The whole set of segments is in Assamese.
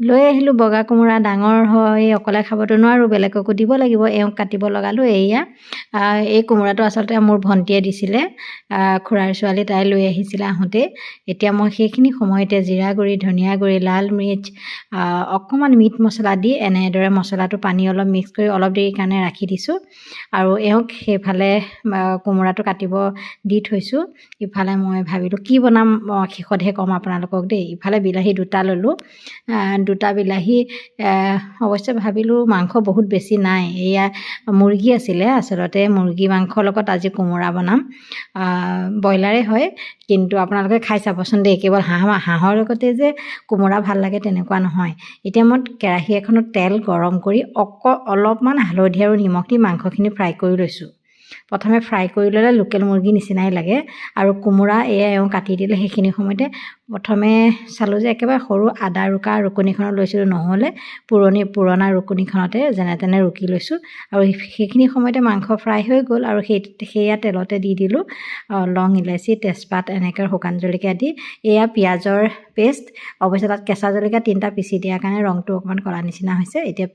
লৈ আহিলোঁ বগা কোমোৰা, ডাঙৰ হয়, অকলে খাবতো নোৱাৰোঁ, বেলেগকো দিব লাগিব, এওঁক কাটিব লগালোঁ। এই কোমোৰাটো আচলতে মোৰ ভণ্টিয়ে দিছিলে, খুৰাৰ ছোৱালী, তাই লৈ আহিছিলে আহোঁতে। এতিয়া মই সেইখিনি সময়তে জিৰা গুড়ি, ধনিয়া গুড়ি, লাল মিৰ্চ, অকণমান মিট মছলা দি এনেদৰে মছলাটো পানী অলপ মিক্স কৰি অলপ দেৰিৰ কাৰণে ৰাখি দিছোঁ। আৰু এওঁক সেইফালে কোমোৰাটো কাটিব দি থৈছোঁ। ইফালে মই ভাবিলোঁ কি বনাম, শেষতহে ক'ম আপোনালোকক দেই। ইফালে বিলাহী 2টা ল'লোঁ, 2টা বিলাহী, অৱশ্যে ভাবিলোঁ মাংস বহুত বেছি নাই, মুৰ্গী আছিলে, আচলতে মুৰ্গী মাংসৰ লগত আজি কোমোৰা বনাম। ব্ৰইলাৰে হয়, কিন্তু আপোনালোকে খাই চাবচোন দেই, কেৱল হাঁহৰ লগতে যে কোমোৰা ভাল লাগে তেনেকুৱা নহয়। এতিয়া মই কেৰাহী এখনত তেল গৰম কৰি অলপমান হালধি আৰু নিমখ দি মাংসখিনি ফ্ৰাই কৰি লৈছোঁ। প্ৰথমে ফ্ৰাই কৰি ল'লে লোকেল মুৰ্গী নিচিনাই লাগে। আৰু কোমোৰা এওঁ কাটি দিলে। সেইখিনি সময়তে প্ৰথমে চালোঁ যে একেবাৰে সৰু আদা ৰুকা ৰুকনিখনত লৈছিলোঁ, নহ'লে পুৰণা ৰুকনিখনতে যেনে তেনে ৰুকি লৈছোঁ। আৰু সেইখিনি সময়তে মাংস ফ্ৰাই হৈ গ'ল। আৰু সেয়া তেলতে দি দিলোঁ লং, ইলাচি, তেজপাত, এনেকৈ শুকান জলকীয়া দি, পিঁয়াজৰ পেষ্ট, অৱশ্যে তাত কেঁচা জলকীয়া 3টা পিচি দিয়াৰ কাৰণে ৰংটো অকণমান ক'লা নিচিনা হৈছে। এতিয়া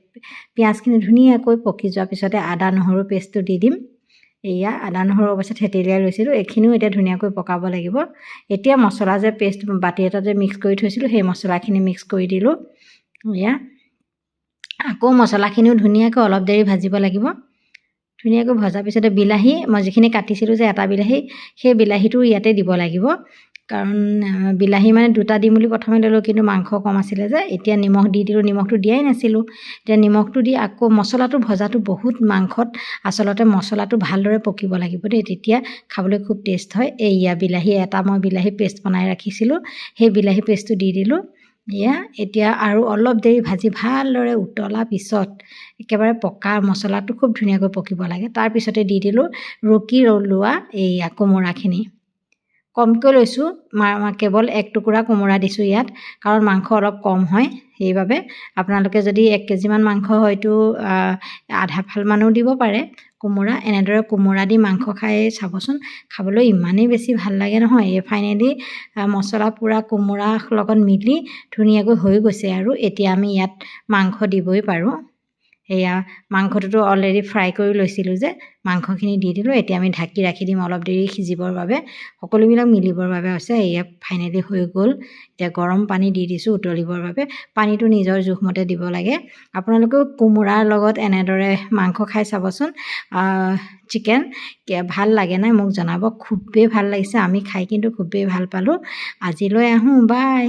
পিঁয়াজখিনি ধুনীয়াকৈ পকি যোৱাৰ পিছতে আদা নহৰু পেষ্টটো দি দিম। আদা নহৰু অৱশ্যে থেতেলিয়াই লৈছিলোঁ, এইখিনিও এতিয়া ধুনীয়াকৈ পকাব লাগিব। এতিয়া মছলা যে পেষ্ট বাতি এটা যে মিক্স কৰি থৈছিলোঁ, সেই মছলাখিনি মিক্স কৰি দিলোঁ। আকৌ মছলাখিনিও ধুনীয়াকৈ অলপ দেৰি ভাজিব লাগিব। ধুনীয়াকৈ ভজাৰ পিছতে বিলাহী, মই যিখিনি কাটিছিলোঁ যে এটা বিলাহী, সেই বিলাহীটো ইয়াতে দিব লাগিব। কাৰণ বিলাহী মানে 2টা দিম বুলি প্ৰথমে ল'লোঁ, কিন্তু মাংস কম আছিলে যে। এতিয়া নিমখ দি দিলোঁ, নিমখটো দিয়াই নাছিলোঁ। এতিয়া নিমখটো দি আকৌ মছলাটো ভজাটো বহুত, মাংসত আচলতে মছলাটো ভালদৰে পকিব লাগিব দেই, তেতিয়া খাবলৈ খুব টেষ্ট হয়। বিলাহী এটা মই বিলাহী পেষ্ট বনাই ৰাখিছিলোঁ, সেই বিলাহী পেষ্টটো দি দিলোঁ। এতিয়া আৰু অলপ দেৰি ভাজি ভালদৰে উতলাৰ পিছত একেবাৰে পকা মছলাটো খুব ধুনীয়াকৈ পকিব লাগে। তাৰপিছতে দি দিলোঁ ৰুকি লোৱা কোমোৰাখিনি। কমকৈ লৈছোঁ, কেৱল 1 টুকুৰা কোমোৰা দিছোঁ ইয়াত, কাৰণ মাংস অলপ কম হয়। সেইবাবে আপোনালোকে যদি 1 কেজিমান মাংস হয়তো আধা ফালমানো দিব পাৰে কোমোৰা। এনেদৰে কোমোৰা দি মাংস খাই চাবচোন, খাবলৈ ইমানেই বেছি ভাল লাগে নহয়। ফাইনেলি মছলা পূৰা কোমোৰাৰ লগত মিলি ধুনীয়াকৈ হৈ গৈছে। আৰু এতিয়া আমি ইয়াত মাংস দিবই পাৰোঁ। মাংসটোতো অলৰেডি ফ্ৰাই কৰি লৈছিলোঁ যে, মাংসখিনি দি দিলোঁ। এতিয়া আমি ঢাকি ৰাখি দিম অলপ দেৰি সিজিবৰ বাবে, সকলোবিলাক মিলিবৰ বাবে হৈছে। ফাইনেলি হৈ গ'ল। এতিয়া গৰম পানী দি দিছোঁ উতলিবৰ বাবে। পানীটো নিজৰ জোখমতে দিব লাগে। আপোনালোকেও কোমোৰাৰ লগত এনেদৰে মাংস খাই চাবচোন, চিকেন ভাল লাগে নাই মোক জনাব। খুবেই ভাল লাগিছে, আমি খাই কিন্তু খুবেই ভাল পালোঁ। আজিলৈ আহোঁ, বাই।